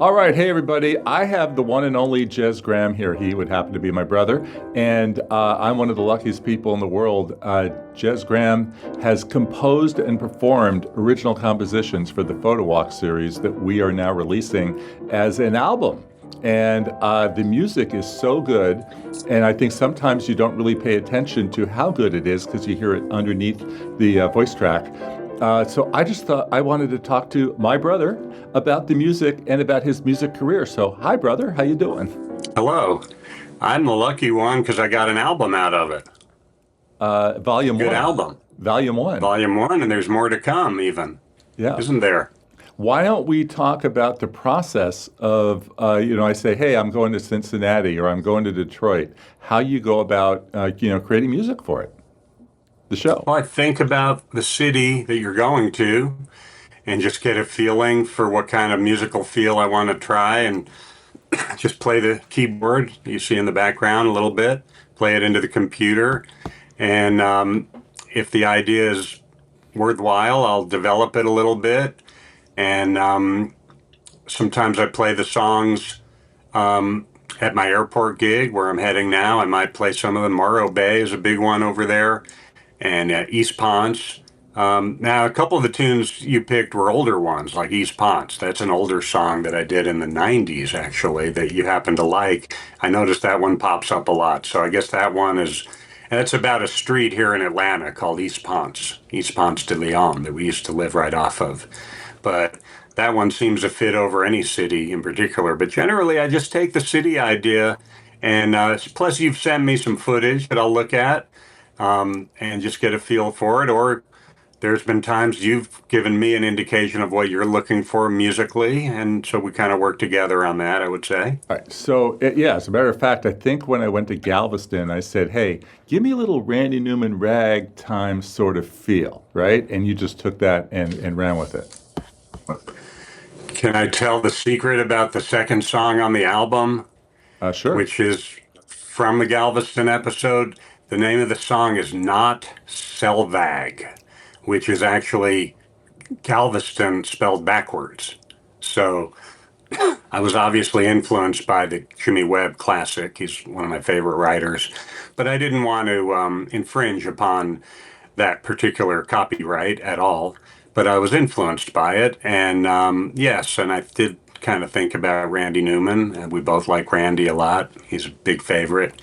All right, hey everybody. I have the one and only Jez Graham here. He would happen to be my brother, and I'm one of the luckiest people in the world. Jez Graham has composed and performed original compositions for the Photowalks series that we are now releasing as an album. And the music is so good, and I think sometimes you don't really pay attention to how good it is because you hear it underneath the voice track. So I just thought I wanted to talk to my brother about the music and about his music career. So, hi, brother. How you doing? Hello. I'm the lucky one because I got an album out of it. Volume Good one. album. Volume one. Volume one, and there's more to come, even. Yeah. Isn't there? Why don't we talk about the process of, I say, hey, I'm going to Cincinnati or I'm going to Detroit. How you go about, creating music for it, the show. Well, I think about the city that you're going to and just get a feeling for what kind of musical feel I want to try and just play the keyboard you see in the background a little bit, play it into the computer. And if the idea is worthwhile, I'll develop it a little bit. And sometimes I play the songs at my airport gig where I'm heading now. I might play some of them. Morro Bay is a big one over there, and East Ponce. Now, a couple of the tunes you picked were older ones, like East Ponce. That's an older song that I did in the 90s, actually, that you happen to like. I noticed that one pops up a lot. So I guess that one is, and it's about a street here in Atlanta called East Ponce de Leon, that we used to live right off of. But that one seems to fit over any city in particular. But generally, I just take the city idea, and plus you've sent me some footage that I'll look at and just get a feel for it. Or there's been times you've given me an indication of what you're looking for musically, and so we kind of work together on that, I would say. All right. So, yeah, as a matter of fact, I think when I went to Galveston, I said, hey, give me a little Randy Newman ragtime sort of feel, right? And you just took that and ran with it. Can I tell the secret about the second song on the album, Sure. which is from the Galveston episode? The name of the song is Not Selvag, which is actually Galveston spelled backwards. So I was obviously influenced by the Jimmy Webb classic. He's one of my favorite writers. But I didn't want to infringe upon that particular copyright at all. But I was influenced by it. And yes, and I did kind of think about Randy Newman. And we both like Randy a lot. He's a big favorite.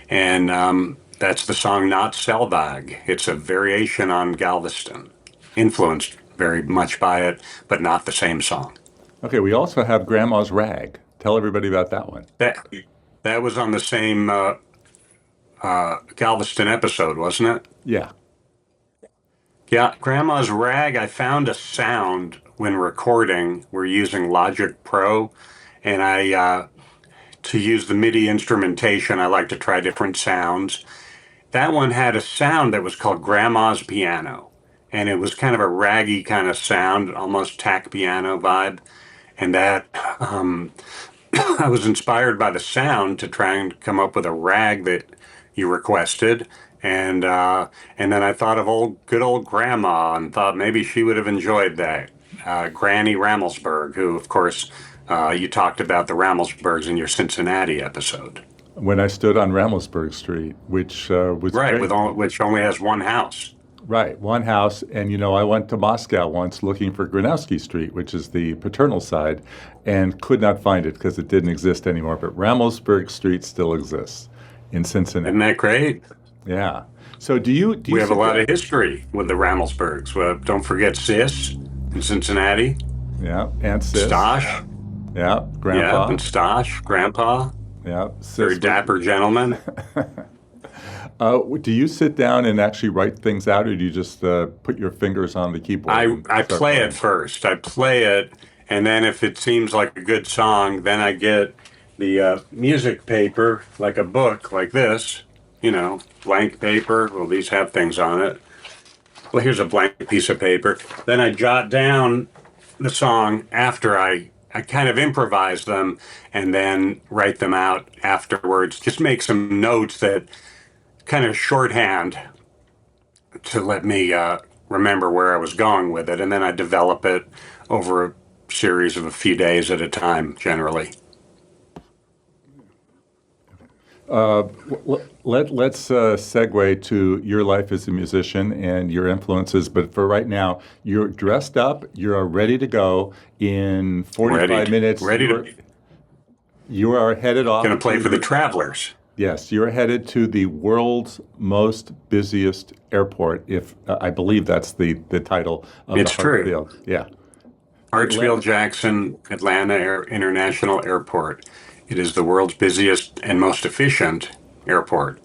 And that's the song Not Selvag. It's a variation on Galveston, influenced very much by it, but not the same song. Okay, we also have Grandma's Rag. Tell everybody about that one. That was on the same Galveston episode, wasn't it? Yeah. Yeah, Grandma's Rag, I found a sound when recording. We're using Logic Pro, and to use the MIDI instrumentation, I like to try different sounds. That one had a sound that was called Grandma's Piano, and it was kind of a raggy kind of sound, almost tack piano vibe. And that I was inspired by the sound to try and come up with a rag that you requested. And then I thought of good old Grandma and thought maybe she would have enjoyed that. Granny Ramelsburg, who, of course, you talked about the Ramelsburgs in your Cincinnati episode. When I stood on Ramelsburg Street, which was Right, great. which only has one house. Right, one house. And, I went to Moscow once looking for Gronowski Street, which is the paternal side, and could not find it because it didn't exist anymore. But Ramelsburg Street still exists in Cincinnati. Isn't that great? Yeah. So do you We have a lot of history with the Ramelsburgs. Well, don't forget Sis in Cincinnati. Yeah, Aunt Sis. Stosh. Yeah, Yeah, Grandpa. and Stosh, Grandpa. Yeah, Very Sis. dapper gentleman. Do you sit down and actually write things out, or do you just put your fingers on the keyboard? I and start play playing? it first. I play it, and then if it seems like a good song, then I get the music paper, like a book, like this, blank paper. Well, these have things on it. Well, here's a blank piece of paper. Then I jot down the song after I kind of improvise them and then write them out afterwards. Just make some notes that kind of shorthand to let me remember where I was going with it. And then I develop it over series of a few days at a time, generally. Let's segue to your life as a musician and your influences. But for right now, you're dressed up, you're ready to go. In 45 minutes, Ready to you are headed going off to play to for the the, Travelers. yes, you're headed to the world's most busiest airport. If I believe that's the title of the It's true. Hartsfield. Yeah. Hartsfield Atlanta. Jackson Atlanta International Airport. It is the world's busiest and most efficient airport.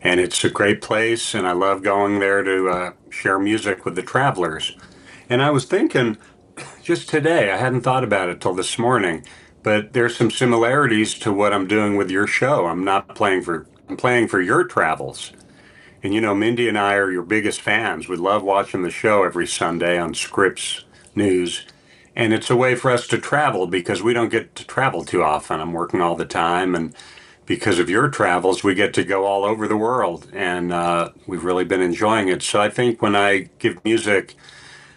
And it's a great place, and I love going there to share music with the travelers. And I was thinking just today, I hadn't thought about it till this morning, but there's some similarities to what I'm doing with your show. I'm playing for your travels. And Mindy and I are your biggest fans. We love watching the show every Sunday on Scripps News. And it's a way for us to travel because we don't get to travel too often. I'm working all the time. And because of your travels, we get to go all over the world. And we've really been enjoying it. So I think when I give music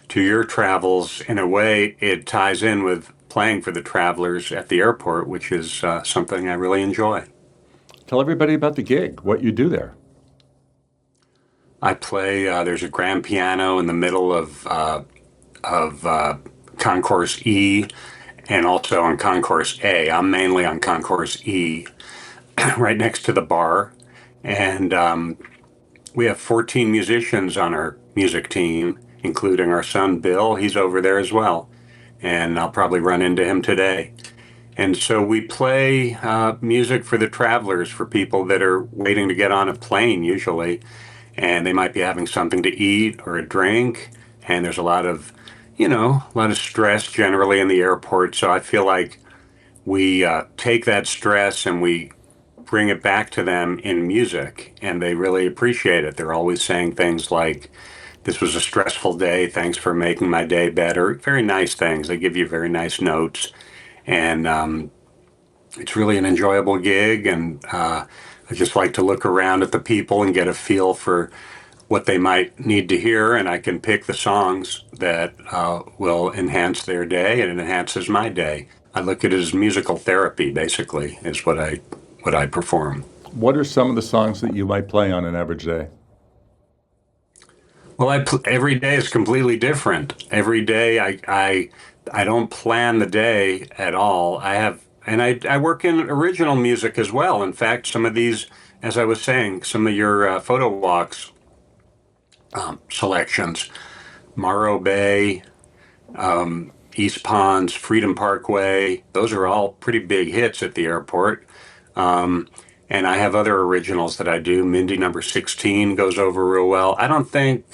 to your travels, in a way, it ties in with playing for the travelers at the airport, which is something I really enjoy. Tell everybody about the gig, what you do there. I play. There's a grand piano in the middle of Concourse E, and also on Concourse A. I'm mainly on Concourse E, right next to the bar, and we have 14 musicians on our music team, including our son Bill. He's over there as well, and I'll probably run into him today. And so we play music for the travelers, for people that are waiting to get on a plane usually, and they might be having something to eat or a drink. And there's a lot of stress generally in the airport. So I feel like we take that stress and we bring it back to them in music, and they really appreciate it. They're always saying things like, "This was a stressful day. Thanks for making my day better." Very nice things. They give you very nice notes. And it's really an enjoyable gig, and I just like to look around at the people and get a feel for what they might need to hear, and I can pick the songs that will enhance their day, and it enhances my day. I look at it as musical therapy, basically, is what I perform. What are some of the songs that you might play on an average day? Well, every day is completely different. Every day, I don't plan the day at all. I work in original music as well. In fact, some of these, as I was saying, some of your Photowalks selections, Morro Bay, East Ponds, Freedom Parkway, those are all pretty big hits at the airport. And I have other originals that I do. Mindy number 16 goes over real well. I don't think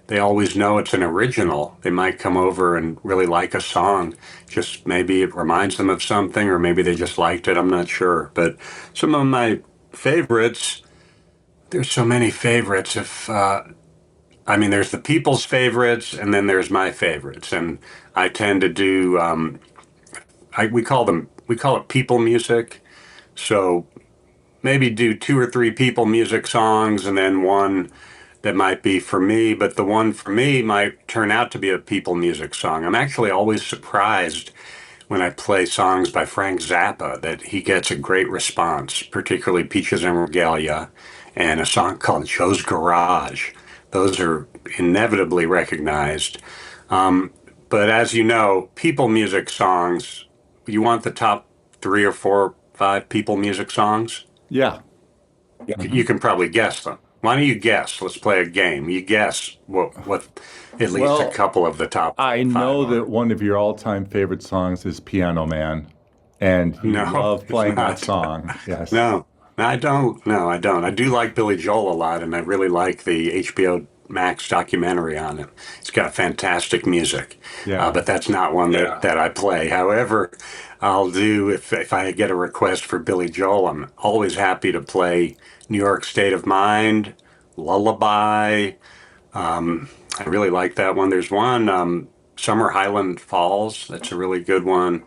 they always know it's an original. They might come over and really like a song. Just maybe it reminds them of something, or maybe they just liked it. I'm not sure. But some of my favorites, there's so many favorites. There's the people's favorites, and then there's my favorites. And I tend to do, we call it people music. So maybe do two or three people music songs, and then one that might be for me, but the one for me might turn out to be a people music song. I'm actually always surprised when I play songs by Frank Zappa that he gets a great response, particularly Peaches and Regalia and a song called Joe's Garage. Those are inevitably recognized. But as you know, people music songs, you want the top 3 or 4, 5 people music songs? Yeah. You can probably guess them. Why don't you guess? Let's play a game. You guess what at least a Well, couple of the top I five know are. that one of your all-time favorite songs is Piano Man, and you No, love it's playing that not. song. Yes. No, I don't. No, I don't. I do like Billy Joel a lot, and I really like the HBO Max documentary on him. It's got fantastic music, Yeah. but that's not one that I play. However, I'll do if I get a request for Billy Joel. I'm always happy to play New York State of Mind, Lullaby. I really like that one. There's one, Summer Highland Falls. That's a really good one.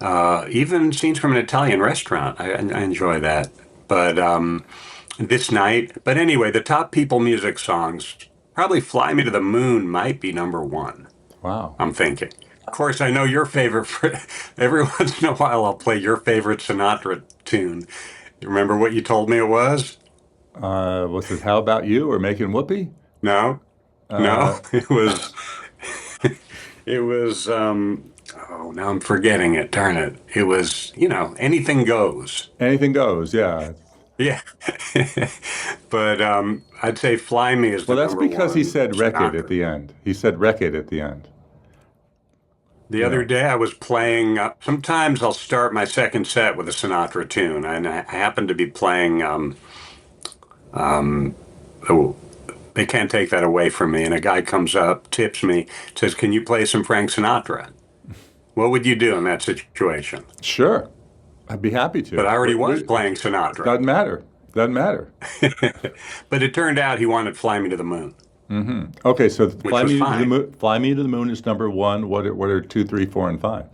Even Scenes from an Italian Restaurant. I enjoy that. But This Night. But anyway, the top people music songs, probably Fly Me to the Moon might be number one, Wow. I'm thinking. Of course, I know your favorite. Every once in a while, I'll play your favorite Sinatra tune. You remember what you told me it was? Was it How About You or Making Whoopee? No, no, Uh, it was. It was. Oh, now I'm forgetting it. Darn it! It was. Anything goes. Anything Goes, yeah. Yeah, but I'd say "Fly Me" is Well, the that's number because he one said Wreck It at Sinatra. the end. He said Wreck It at the end. The You other know. day I was playing, sometimes I'll start my second set with a Sinatra tune, and I happened to be playing, oh, they can't take that away from me. And a guy comes up, tips me, says, "Can you play some Frank Sinatra?" What would you do in that situation? Sure, I'd be happy But to. I already was playing Sinatra. Doesn't matter. Doesn't matter. But it turned out he wanted Fly Me to the Moon, Okay, so which was fine. Fly Me to the Moon is number one. What are two, three, four, and five?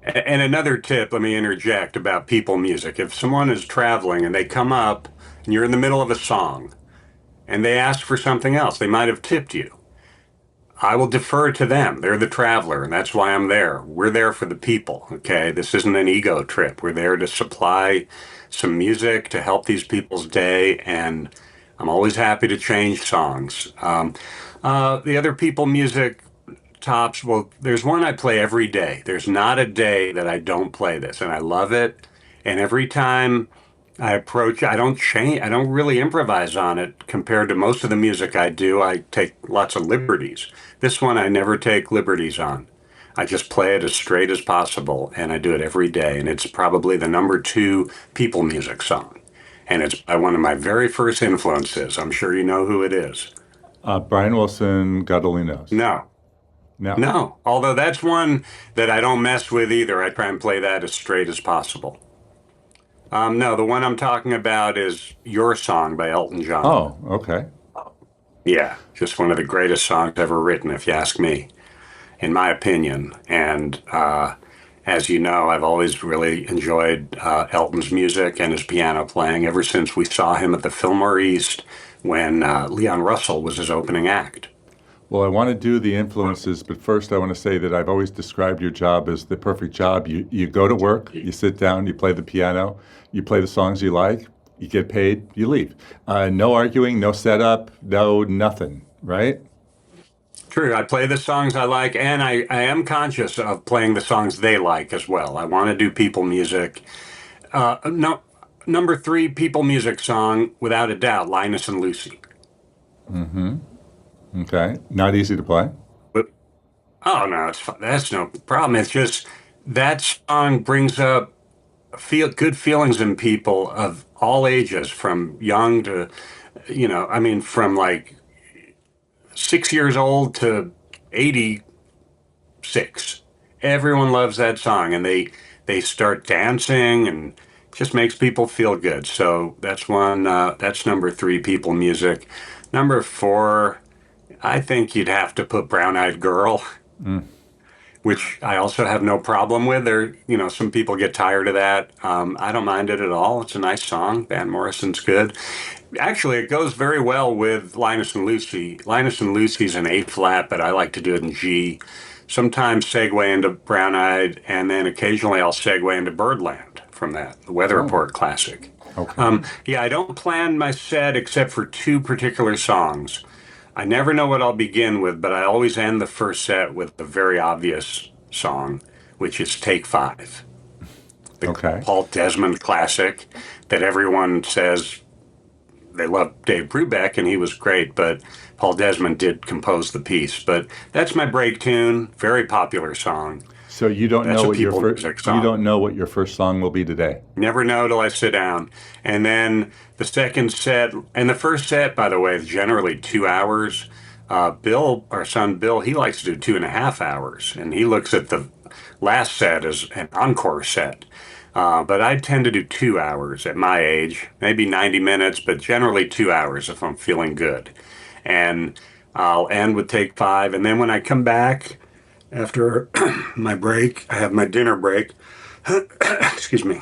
And another tip, let me interject about people music. If someone is traveling and they come up and you're in the middle of a song and they ask for something else, they might have tipped you. I will defer to them. They're the traveler, and that's why I'm there. We're there for the people, okay? This isn't an ego trip. We're there to supply some music to help these people's day, and I'm always happy to change songs. The other people music tops, well, there's one I play every day. There's not a day that I don't play this, and I love it. And every time I approach, I don't change, I don't really improvise on it compared to most of the music I do. I take lots of liberties. This one I never take liberties on. I just play it as straight as possible, and I do it every day. And it's probably the number two people music song. And it's by one of my very first influences. I'm sure you know who it is. Brian Wilson, God only knows. No, No. no. Although that's one that I don't mess with either. I try and play that as straight as possible. No, the one I'm talking about is Your Song by Elton John. Oh, okay. Yeah, just one of the greatest songs ever written, if you ask me, in my opinion. And as you know, I've always really enjoyed Elton's music and his piano playing ever since we saw him at the Fillmore East when Leon Russell was his opening act. Well, I want to do the influences, but first I want to say that I've always described your job as the perfect job. You go to work, you sit down, you play the piano, you play the songs you like, you get paid, you leave. No arguing, no setup, no nothing, right? True, I play the songs I like, and I am conscious of playing the songs they like as well. I want to do people music. No, number three people music song, without a doubt, Linus and Lucy. Okay. Not easy to play. But oh no, that's no problem. It's just that song brings up feel good feelings in people of all ages, from young to, I mean, from like 6 years old to 86. Everyone loves that song, and they start dancing, and it just makes people feel good. So that's one. That's number three, people music. Number four, I think you'd have to put Brown Eyed Girl, which I also have no problem with. Some people get tired of that. I don't mind it at all. It's a nice song. Van Morrison's good. Actually, it goes very well with Linus and Lucy. Linus and Lucy's in A flat, but I like to do it in G. Sometimes segue into Brown Eyed, and then occasionally I'll segue into Birdland from that, the Weather Oh, Report classic. okay. Yeah, I don't plan my set except for two particular songs. I never know what I'll begin with, but I always end the first set with a very obvious song, which is Take Five, the Okay. Paul Desmond classic that everyone says they love Dave Brubeck, and he was great, but Paul Desmond did compose the piece. But that's my break tune, very popular song. So you don't That's know a what your people first music you song. don't know what your first song will be today. Never know till I sit down. And then the second set, and the first set, by the way, is generally 2 hours. Bill, our son Bill, he likes to do 2.5 hours, and he looks at the last set as an encore set. But I tend to do 2 hours at my age, maybe 90 minutes, but generally 2 hours if I'm feeling good. And I'll end with Take Five. And then when I come back after my break, I have my dinner break. Excuse me.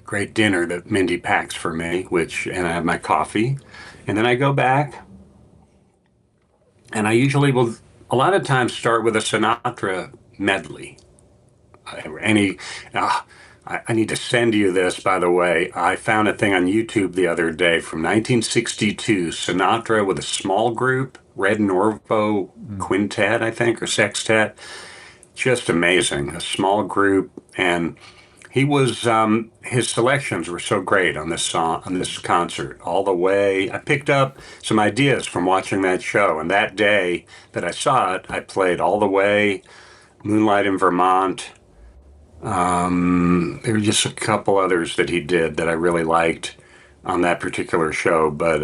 Great dinner that Mindy packs for me, and I have my coffee. And then I go back, and I usually will a lot of times start with a Sinatra medley. Any, uh, I need to send you this, by the way. I found a thing on YouTube the other day from 1962, Sinatra with a small group, Red Norvo Mm. Quintet, I think, or Sextet. Just amazing. A small group. And he was, his selections were so great on this song, on this concert, all the way. I picked up some ideas from watching that show. And that day that I saw it, I played All the Way, Moonlight in Vermont. There were just a couple others that he did that I really liked on that particular show, but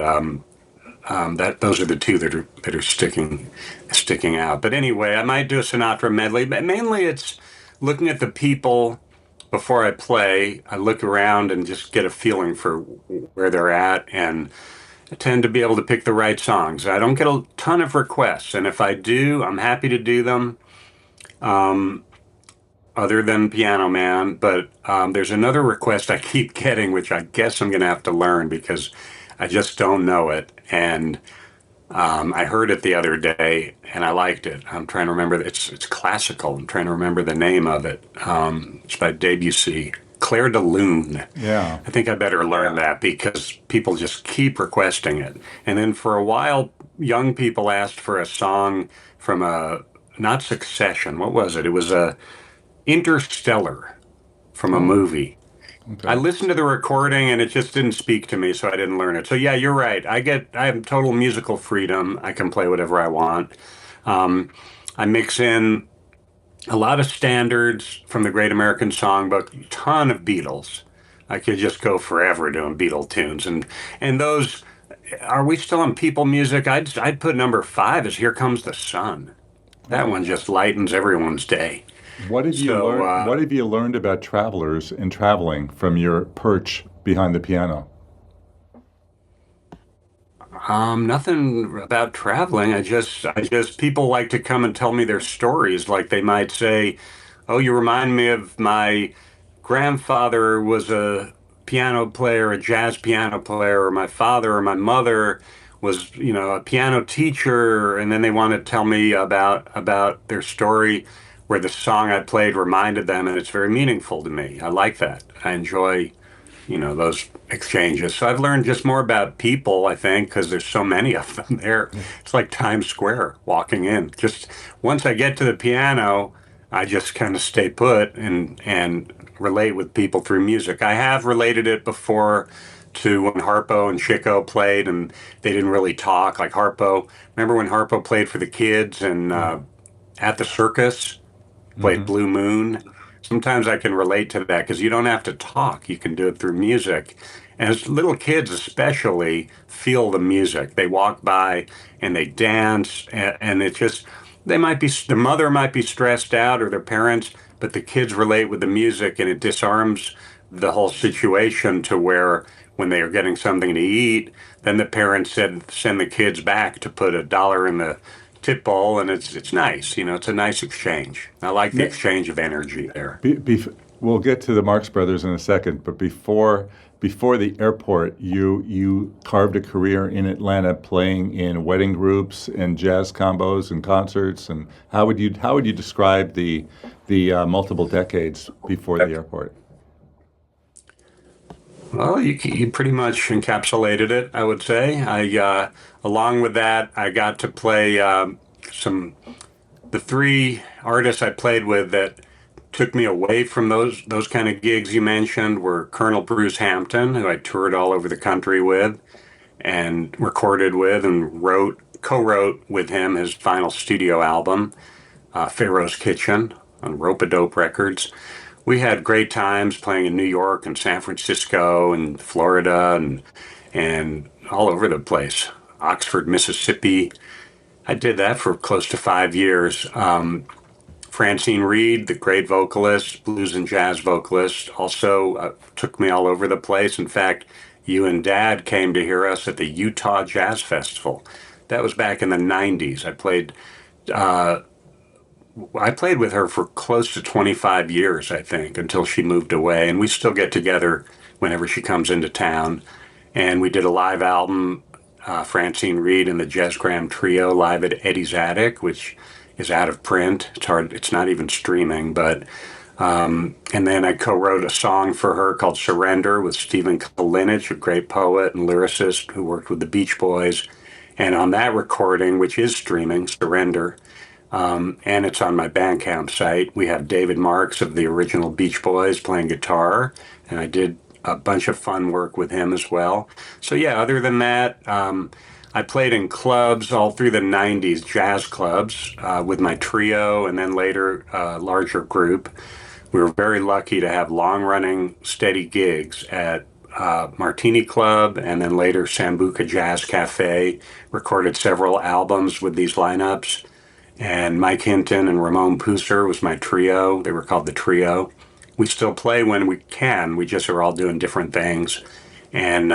that those are the two that are sticking out. But anyway, I might do a Sinatra medley, but mainly it's looking at the people before I play. I look around and just get a feeling for where they're at, and I tend to be able to pick the right songs. I don't get a ton of requests, and if I do, I'm happy to do them. Um, Other than Piano Man, but there's another request I keep getting, which I guess I'm going to have to learn because I just don't know it. And I heard it the other day and I liked it. I'm trying to remember. It's classical. I'm trying to remember the name of it. It's by Debussy. Claire de Lune. Yeah. I think I better learn that because people just keep requesting it. And then for a while, young people asked for a song from a, not Succession. What was it? It was a Interstellar from a Oh, movie. I okay. listened to the recording and it just didn't speak to me, so I didn't learn it. So yeah, you're right. I have total musical freedom. I can play whatever I want. Um, I mix in a lot of standards from the Great American Songbook, a ton of Beatles. I could just go forever doing Beatle tunes, and those. Are we still on people music? I'd put number five as "Here Comes the Sun." That Oh. one just lightens everyone's day. What have you So learned? What have you learned about travelers and traveling from your perch behind the piano? Nothing about traveling. I just, people like to come and tell me their stories. Like they might say, "Oh, you remind me of my grandfather was a piano player, a jazz piano player, or my father or my mother was, a piano teacher." And then they want to tell me about their story where the song I played reminded them, and it's very meaningful to me. I like that. I enjoy those exchanges. So I've learned just more about people, I think, because there's so many of them there. It's like Times Square walking in. Just once I get to the piano, I just kind of stay put and relate with people through music. I have related it before to when Harpo and Chico played and they didn't really talk. Like Harpo, remember when Harpo played for the kids and Yeah. at the circus? Played Hmm. Blue Moon. Sometimes I can relate to that because you don't have to talk. You can do it through music. And as little kids, especially, feel the music. They walk by and they dance, and it just, they might be, the mother might be stressed out or their parents, but the kids relate with the music and it disarms the whole situation to where when they are getting something to eat, then the parents send the kids back to put $1 in the tip bowl, and it's nice. It's a nice exchange. I like the Ne- exchange of energy there. we'll get to the Marx Brothers in a second, but before the airport, you carved a career in Atlanta, playing in wedding groups and jazz combos and concerts. And how would you describe the multiple decades before the airport? Well, you pretty much encapsulated it, I would say. Along with that, I got to play some the three artists I played with that took me away from those kind of gigs you mentioned were Colonel Bruce Hampton, who I toured all over the country with and recorded with and co-wrote with him his final studio album, Pharaoh's Kitchen, on Rope-A-Dope Records. We had great times playing in New York and San Francisco and Florida and all over the place. Oxford, Mississippi. I did that for close to 5 years. Francine Reed, the great vocalist, blues and jazz vocalist, also took me all over the place. In fact, you and Dad came to hear us at the Utah Jazz Festival. That was back in the '90s. Uh, I played with her for close to 25 years, I think, until she moved away. And we still get together whenever she comes into town. And we did a live album Francine Reed and the Jez Graham Trio live at Eddie's Attic, which is out of print. It's hard. It's not even streaming. But and then I co-wrote a song for her called "Surrender" with Stephen Kalinich, a great poet and lyricist who worked with the Beach Boys. And on that recording, which is streaming, "Surrender," and it's on my Bandcamp site, we have David Marks of the original Beach Boys playing guitar, and I did a bunch of fun work with him as well. So yeah, other than that, I played in clubs all through the 90s, jazz clubs with my trio and then later a larger group. We were very lucky to have long-running steady gigs at Martini Club and then later Sambuca Jazz Cafe, recorded several albums with these lineups. And Mike Hinton and Ramon Pusser was my trio. They were called the Trio. We still play when we can. We just are all doing different things. And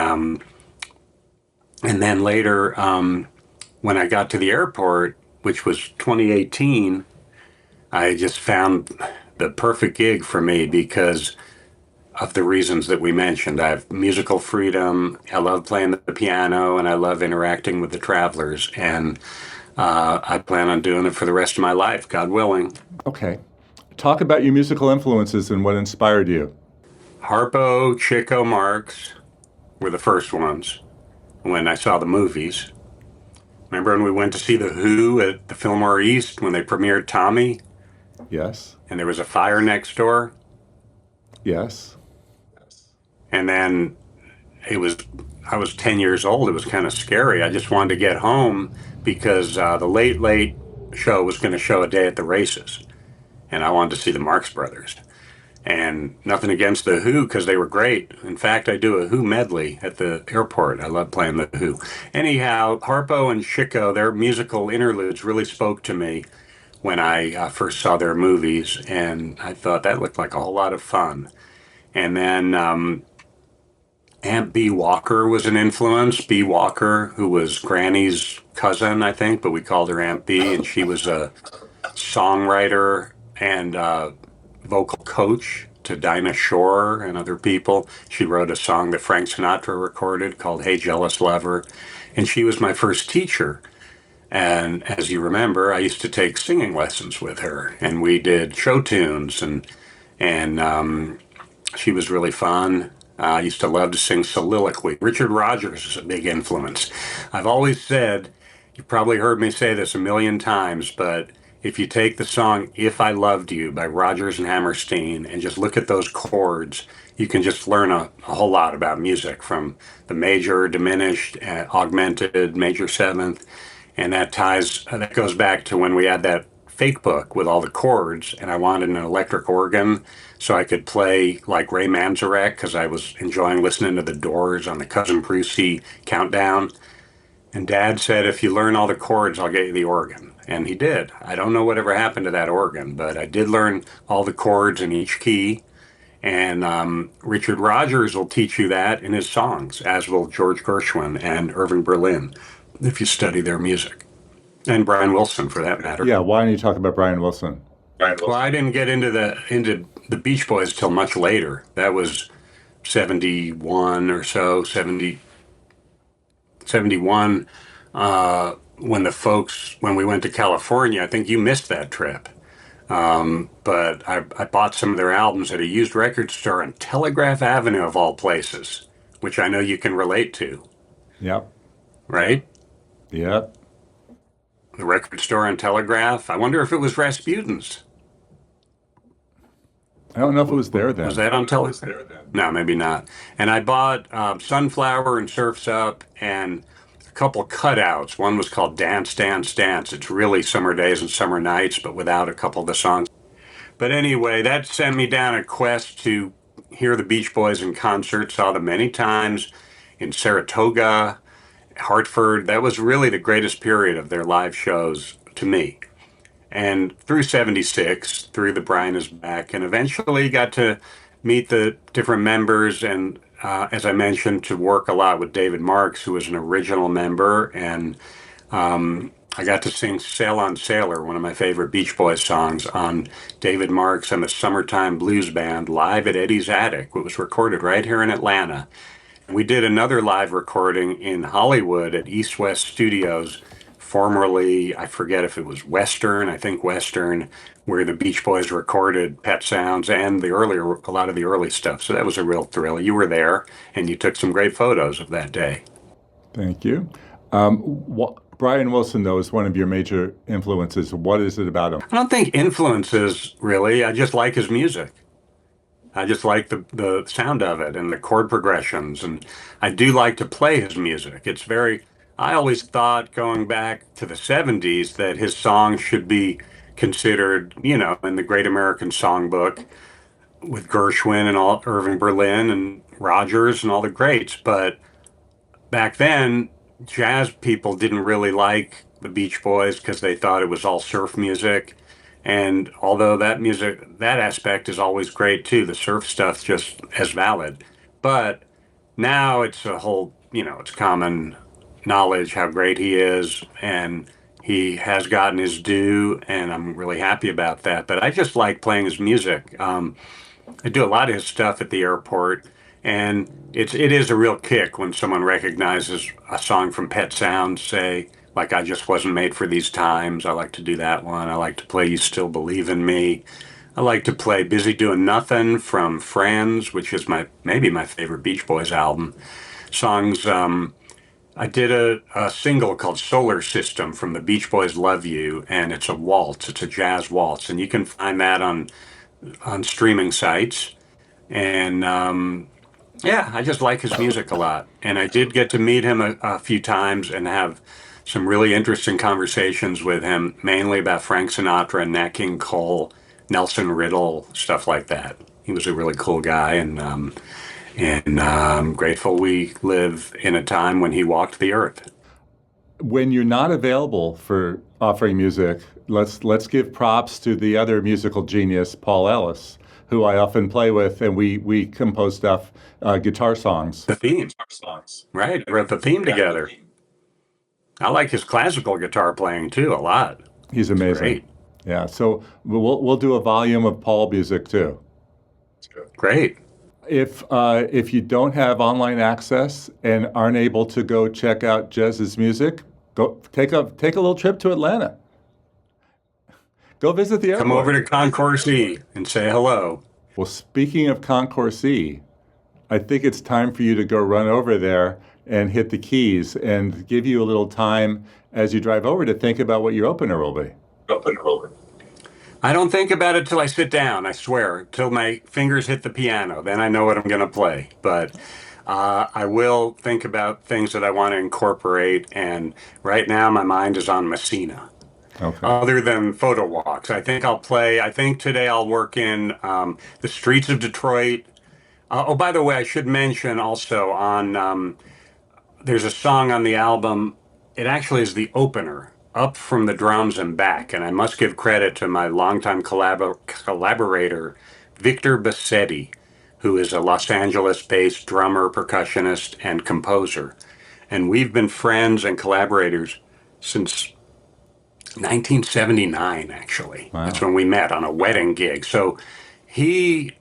then later, when I got to the airport, which was 2018, I just found the perfect gig for me because of the reasons that we mentioned. I have musical freedom. I love playing the piano, and I love interacting with the travelers. And I plan on doing it for the rest of my life, God willing. Okay. Talk about your musical influences and what inspired you. Harpo, Chico, Marx were the first ones when I saw the movies. Remember when we went to see The Who at the Fillmore East when they premiered Tommy? Yes. And there was a fire next door? Yes. And then I was 10 years old. It was kind of scary. I just wanted to get home because the Late Late show was going to show a day at the races. And I wanted to see the Marx Brothers. And nothing against The Who because they were great. In fact, I do a Who medley at the airport. I love playing The Who. Anyhow, Harpo and Chico, their musical interludes really spoke to me when I first saw their movies. And I thought that looked like a whole lot of fun. And then Aunt Bee Walker was an influence. Bee Walker, who was Granny's cousin, I think, but we called her Aunt Bee. And she was a songwriter and vocal coach to Dinah Shore and other people. She wrote a song that Frank Sinatra recorded called Hey Jealous Lover. And she was my first teacher. And as you remember, I used to take singing lessons with her. And we did show tunes. And she was really fun. I used to love to sing soliloquy. Richard Rodgers is a big influence. I've always said, you've probably heard me say this a million times, but if you take the song If I Loved You by Rodgers and Hammerstein and just look at those chords, you can just learn a whole lot about music from the major, diminished, augmented, major seventh. And that goes back to when we had that fake book with all the chords, and I wanted an electric organ so I could play like Ray Manzarek because I was enjoying listening to the Doors on the Cousin Brucey countdown. And Dad said, if you learn all the chords, I'll get you the organ. And he did. I don't know whatever happened to that organ, but I did learn all the chords in each key. And Richard Rodgers will teach you that in his songs, as will George Gershwin and Irving Berlin, if you study their music. And Brian Wilson, for that matter. Yeah, why don't you talk about Brian Wilson? Well, I didn't get into the Beach Boys till much later. That was 71 or so, 71. When we went to California, I think you missed that trip. But I bought some of their albums at a used record store on Telegraph Avenue, of all places, which I know you can relate to. Yep. Right? Yep. The record store on Telegraph. I wonder if it was Rasputin's. I don't know if it was there then. Was that on Telegraph? No, maybe not. And I bought Sunflower and Surf's Up and a couple cutouts. One was called Dance, Dance, Dance. It's really Summer Days and Summer Nights, but without a couple of the songs. But anyway, that sent me down a quest to hear the Beach Boys in concert. Saw them many times in Saratoga, Hartford. That was really the greatest period of their live shows to me. And through 76, through the Brian is Back, and eventually got to meet the different members and, as I mentioned, to work a lot with David Marks, who was an original member. And I got to sing Sail on Sailor, one of my favorite Beach Boys songs, on David Marks and the Summertime Blues Band live at Eddie's Attic. It was recorded right here in Atlanta. We did another live recording in Hollywood at East West Studios, formerly, I forget if it was Western, I think Western, where the Beach Boys recorded Pet Sounds and a lot of the early stuff. So that was a real thrill. You were there and you took some great photos of that day. Thank you. Brian Wilson, though, is one of your major influences. What is it about him? I don't think influences really. I just like his music. I just like the sound of it and the chord progressions. And I do like to play his music. I always thought going back to the 70s that his songs should be considered, in the Great American Songbook with Gershwin and all Irving Berlin and Rogers and all the greats. But back then, jazz people didn't really like the Beach Boys because they thought it was all surf music. And although that aspect is always great too, the surf stuff's just as valid. But now it's a whole, it's common knowledge how great he is, and he has gotten his due, and I'm really happy about that. But I just like playing his music. I do a lot of his stuff at the airport, and it is a real kick when someone recognizes a song from Pet Sounds, say, like I Just Wasn't Made for These Times. I like to do that one. I like to play You Still Believe in Me. I like to play Busy Doing Nothing from Friends, which is maybe my favorite Beach Boys album. Songs, I did a single called Solar System from the Beach Boys' Love You, and it's a waltz. It's a jazz waltz, and you can find that on streaming sites. And yeah, I just like his music a lot. And I did get to meet him a few times and have some really interesting conversations with him, mainly about Frank Sinatra, Nat King Cole, Nelson Riddle, stuff like that. He was a really cool guy, and I'm grateful we live in a time when he walked the earth. When you're not available for offering music, let's give props to the other musical genius, Paul Ellis, who I often play with, and we compose stuff, guitar songs. The theme. Right, we wrote the theme together. I like his classical guitar playing too a lot. He's amazing. Great. Yeah, so we'll do a volume of Paul music too. Great. If you don't have online access and aren't able to go check out Jez's music, go take a little trip to Atlanta. Go visit the airport. Come over to Concourse E and say hello. Well, speaking of Concourse E, I think it's time for you to go run over there and hit the keys and give you a little time as you drive over to think about what your opener will be. I don't think about it till I sit down, I swear, till my fingers hit the piano. Then I know what I'm going to play. But I will think about things that I want to incorporate. And right now my mind is on Messina. Okay. Other than Photowalks. I think today I'll work in the streets of Detroit. By the way, I should mention also there's a song on the album. It actually is the opener, Up From the Drums and Back. And I must give credit to my longtime collaborator, Victor Bassetti, who is a Los Angeles-based drummer, percussionist, and composer. And we've been friends and collaborators since 1979, actually. Wow. That's when we met on a wedding gig. So he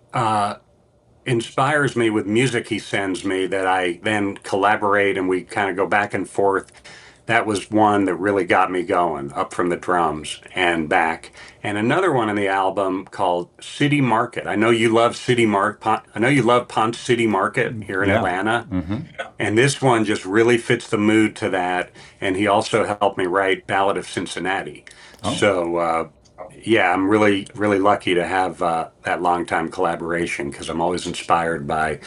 inspires me with music he sends me that I then collaborate and we kind of go back and forth. That was one that really got me going, Up From the Drums and Back. And another one on the album called City Market. I know you love Ponce City Market here in Atlanta. Mm-hmm. And this one just really fits the mood to that. And he also helped me write Ballad of Cincinnati. Oh. So, yeah, I'm really, really lucky to have that longtime collaboration because I'm always inspired by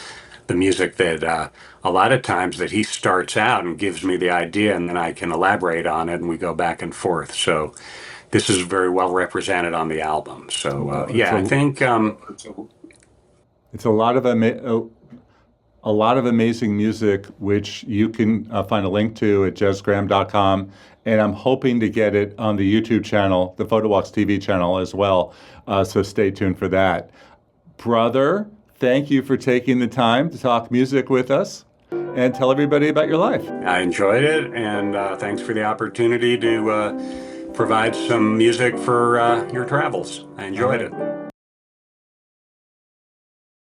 the music that a lot of times that he starts out and gives me the idea and then I can elaborate on it and we go back and forth. So this is very well represented on the album. So, I think it's a lot of amazing music, which you can find a link to at jezgraham.com. And I'm hoping to get it on the YouTube channel, the Photowalks TV channel as well. So stay tuned for that. Brother, thank you for taking the time to talk music with us and tell everybody about your life. I enjoyed it, and thanks for the opportunity to provide some music for your travels. I enjoyed it.